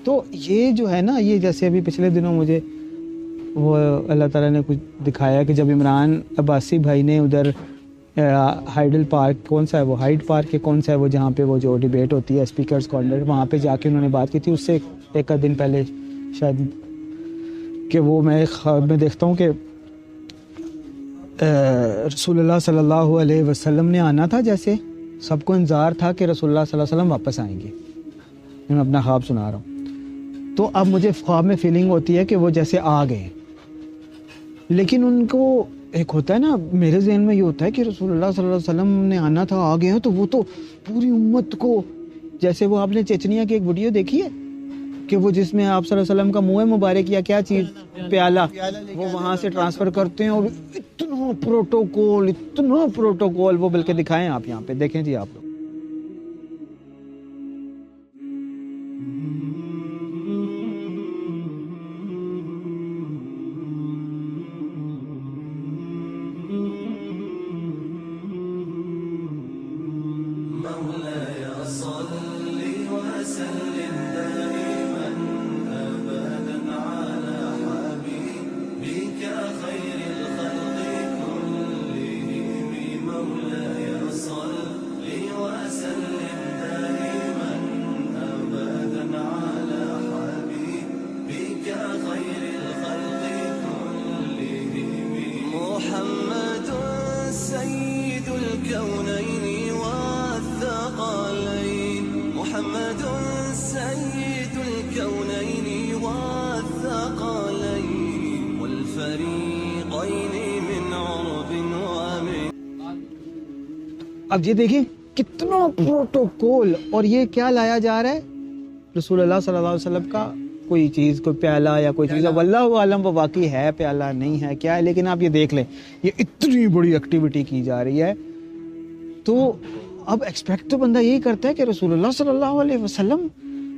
تو یہ جو ہے نا، یہ جیسے ابھی پچھلے دنوں مجھے وہ اللہ تعالیٰ نے کچھ دکھایا کہ جب عمران عباسی بھائی نے ادھر ہائیڈل پارک، کون سا ہے وہ، ہائیڈ پارک کے کون سا ہے وہ، جہاں پہ وہ جو ڈیبیٹ ہوتی ہے اسپیکرز کارنر، وہاں پہ جا کے انہوں نے بات کی تھی، اس سے ایک دن پہلے شاید، کہ وہ میں خواب میں دیکھتا ہوں کہ رسول اللہ صلی اللہ علیہ وسلم نے آنا تھا، جیسے سب کو انتظار تھا کہ رسول اللہ صلی اللہ علیہ وسلم واپس آئیں گے. میں اپنا خواب سنا رہا ہوں. تو اب مجھے خواب میں فیلنگ ہوتی ہے کہ وہ جیسے آ گئے، لیکن ان کو ایک ہوتا ہے نا، میرے ذہن میں یہ ہوتا ہے کہ رسول اللہ صلی اللہ علیہ وسلم نے آنا تھا، آ گئے ہیں، تو وہ تو پوری امت کو، جیسے وہ آپ نے چچنیا کی ایک ویڈیو دیکھی ہے کہ وہ جس میں آپ صلی اللہ علیہ وسلم کا منہ مبارک یا کیا چیز، پیالہ، وہ وہاں سے ٹرانسفر کرتے ہیں، اور اتنا پروٹوکول وہ بلکہ دکھائیں آپ یہاں پہ دیکھیں جی آپ لوگ. اب یہ دیکھیں کتنا پروٹوکول، اور یہ کیا لایا جا رہا ہے، رسول اللہ صلی اللہ علیہ وسلم کا کوئی چیز، کوئی پیالہ یا کوئی چیز، واللہ عالم وہ واقعی ہے پیالہ نہیں ہے کیا ہے، لیکن آپ یہ دیکھ لیں یہ اتنی بڑی ایکٹیویٹی کی جا رہی ہے. تو اب ایکسپیکٹ تو بندہ یہی کرتا ہے کہ رسول اللہ صلی اللہ علیہ وسلم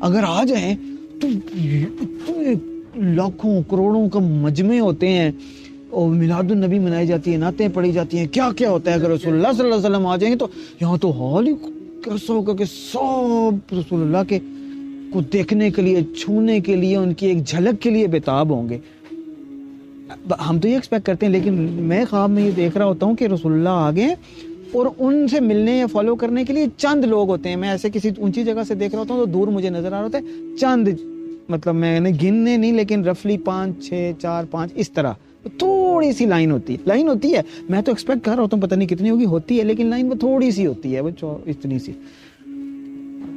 اگر آ جائیں تو اتنے لاکھوں کروڑوں کا مجمع ہوتے ہیں، اور میلاد النبی منائی جاتی ہے، نعتیں پڑھی جاتی ہیں، کیا کیا ہوتا ہے. اگر رسول اللہ صلی اللہ علیہ وسلم آ جائیں گے تو یہاں تو حال ہی کیسا ہوگا کہ سب رسول اللہ کے کو دیکھنے کے لیے، چھونے کے لیے، ان کی ایک جھلک کے لیے بےتاب ہوں گے. ہم تو یہ ایکسپیکٹ کرتے ہیں، لیکن میں خواب میں یہ دیکھ رہا ہوتا ہوں کہ رسول اللہ آگے ہیں، اور ان سے ملنے یا فالو کرنے کے لیے چند لوگ ہوتے ہیں. میں ایسے کسی اونچی جگہ سے دیکھ رہا ہوتا ہوں تو دور مجھے نظر آ رہا ہوتا ہے چند، مطلب میں نے گننے نہیں، لیکن رفلی 5 6 4 5 اس طرح تھوڑی سی لائن ہوتی ہے. میں تو ایکسپیکٹ کر رہا ہوتا ہوں پتہ نہیں کتنی ہوتی ہے، لیکن لائن وہ تھوڑی سی ہوتی ہے، وہ اتنی سی.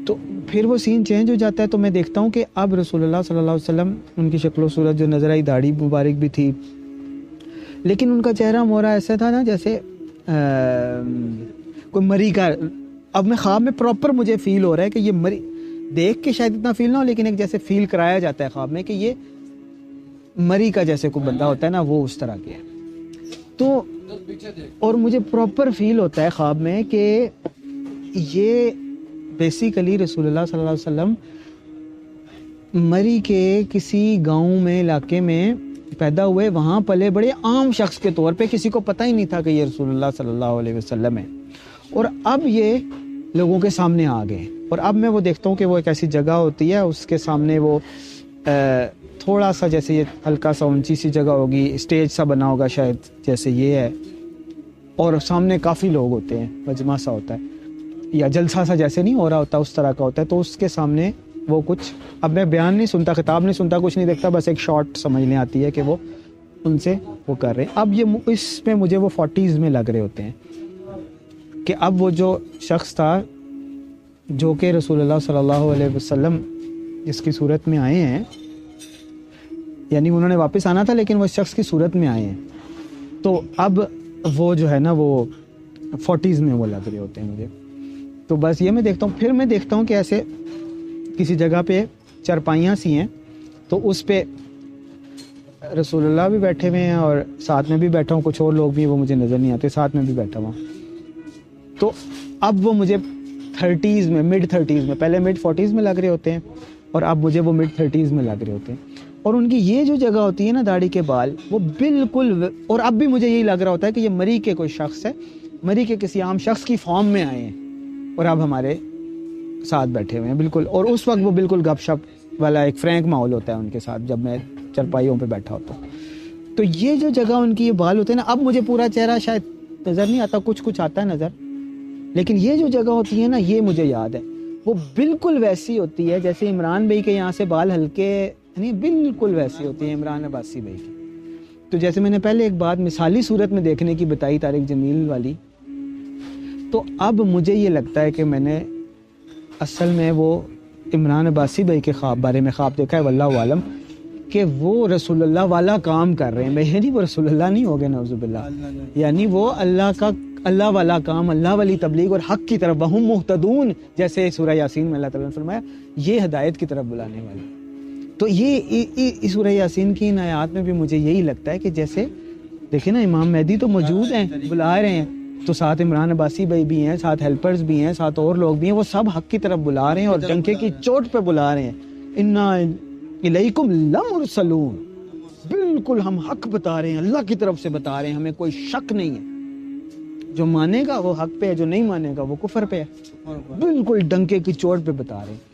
تو پھر وہ سین چینج ہو جاتا ہے. تو میں دیکھتا ہوں کہ اب رسول اللہ صلی اللہ علیہ وسلم، ان کی شکل و صورت جو نظر آئی، داڑھی مبارک بھی تھی، لیکن ان کا چہرہ مورا ایسا تھا نا جیسے کوئی مری کا. اب میں خواب میں پراپر مجھے فیل ہو رہا ہے کہ یہ مری، دیکھ کے شاید اتنا فیل نہ ہو، لیکن ایک جیسے فیل کرایا جاتا ہے خواب میں کہ یہ مری کا جیسے کوئی بندہ ہوتا ہے نا، وہ اس طرح کے ہے. تو اور مجھے پراپر فیل ہوتا ہے خواب میں کہ یہ بیسیکلی رسول اللہ صلی اللہ علیہ وسلم مری کے کسی گاؤں میں، علاقے میں پیدا ہوئے، وہاں پلے بڑے عام شخص کے طور پہ، کسی کو پتہ ہی نہیں تھا کہ یہ رسول اللہ صلی اللہ علیہ وسلم ہے. اور اب یہ لوگوں کے سامنے آ گئے، اور اب میں وہ دیکھتا ہوں کہ وہ ایک ایسی جگہ ہوتی ہے، اس کے سامنے وہ تھوڑا سا جیسے یہ ہلکا سا اونچی سی جگہ ہوگی، اسٹیج سا بنا ہوگا شاید جیسے یہ ہے، اور سامنے کافی لوگ ہوتے ہیں، مجمع سا ہوتا ہے یا جلسہ سا جیسے نہیں ہو رہا ہوتا، اس طرح کا ہوتا ہے. تو اس کے سامنے وہ کچھ، اب میں بیان نہیں سنتا، خطاب نہیں سنتا، کچھ نہیں دیکھتا، بس ایک شارٹ سمجھنے آتی ہے کہ وہ ان سے وہ کر رہے ہیں. اب یہ اس میں مجھے وہ 40s میں لگ رہے ہوتے ہیں کہ اب وہ جو شخص تھا جو کہ رسول اللہ صلی اللہ علیہ وسلم جس کی صورت میں آئے ہیں، یعنی انہوں نے واپس آنا تھا لیکن وہ اس شخص کی صورت میں آئے ہیں، تو اب وہ جو ہے نا وہ 40s میں وہ لگ رہے ہوتے ہیں مجھے. تو بس یہ میں دیکھتا ہوں. پھر میں دیکھتا ہوں کہ ایسے کسی جگہ پہ چرپائیاں سی ہیں، تو اس پہ رسول اللہ بھی بیٹھے ہوئے ہیں، اور ساتھ میں بھی بیٹھا ہوں، کچھ اور لوگ بھی، وہ مجھے نظر نہیں آتے، ساتھ میں بھی بیٹھا ہوا. تو اب وہ مجھے 30s میں، مڈ 30s میں، پہلے مڈ 40s میں لگ رہے ہوتے ہیں، اور اب مجھے وہ مڈ 30s میں لگ رہے ہوتے ہیں. اور ان کی یہ جو جگہ ہوتی ہے نا، داڑھی کے بال، وہ بالکل، اور اب بھی مجھے یہی لگ رہا ہوتا ہے کہ یہ مری کے کوئی شخص ہے، مری کے کسی عام شخص کی فارم میں آئے ہیں، اور اب ہمارے ساتھ بیٹھے ہوئے ہیں بالکل. اور اس وقت وہ بالکل گپ شپ والا ایک فرینک ماحول ہوتا ہے ان کے ساتھ جب میں چرپائیوں پہ بیٹھا ہوتا ہوں. تو یہ جو جگہ ان کی یہ بال ہوتے ہیں نا, اب مجھے پورا چہرہ شاید نظر نہیں آتا, کچھ آتا ہے نظر, لیکن یہ جو جگہ ہوتی ہے نا یہ مجھے یاد ہے, وہ بالکل ویسی ہوتی ہے جیسے عمران بھائی کے یہاں سے بال ہلکے نہیں, بالکل ویسی ہوتی ہے عمران عباسی بھائی کی. تو جیسے میں نے پہلے ایک بات مثالی صورت میں دیکھنے کی بتائی طارق جمیل والی, تو اب مجھے یہ لگتا ہے کہ میں نے اصل میں وہ عمران عباسی بھائی کے خواب بارے میں خواب دیکھا ہے واللہ عالم, کہ وہ رسول اللہ والا کام کر رہے ہیں. میں نہیں, وہ رسول اللہ نہیں ہو گئے نعوذ باللہ, یعنی وہ اللہ والا کام, اللہ والی تبلیغ اور حق کی طرف, وہم مہتدون, جیسے سورہ یاسین میں اللہ تعالیٰ نے فرمایا یہ ہدایت کی طرف بلانے والے. تو یہ سورہ یاسین کی ان آیات میں بھی مجھے یہی لگتا ہے کہ جیسے دیکھیں نا امام مہدی تو موجود ہیں, بلا رہے ہیں, تو ساتھ عمران عباسی بھائی بھی ہیں, ساتھ ہیلپرز بھی ہیں, ساتھ اور لوگ بھی ہیں, وہ سب حق کی طرف بلا رہے ہیں اور ڈنکے کی چوٹ پہ بلا رہے ہیں. انا الیکم لمرسلون, بالکل ہم حق بتا رہے ہیں, اللہ کی طرف سے بتا رہے ہیں, ہمیں کوئی شک نہیں ہے. جو مانے گا وہ حق پہ ہے, جو نہیں مانے گا وہ کفر پہ ہے. بالکل ڈنکے کی چوٹ پہ بتا رہے ہیں.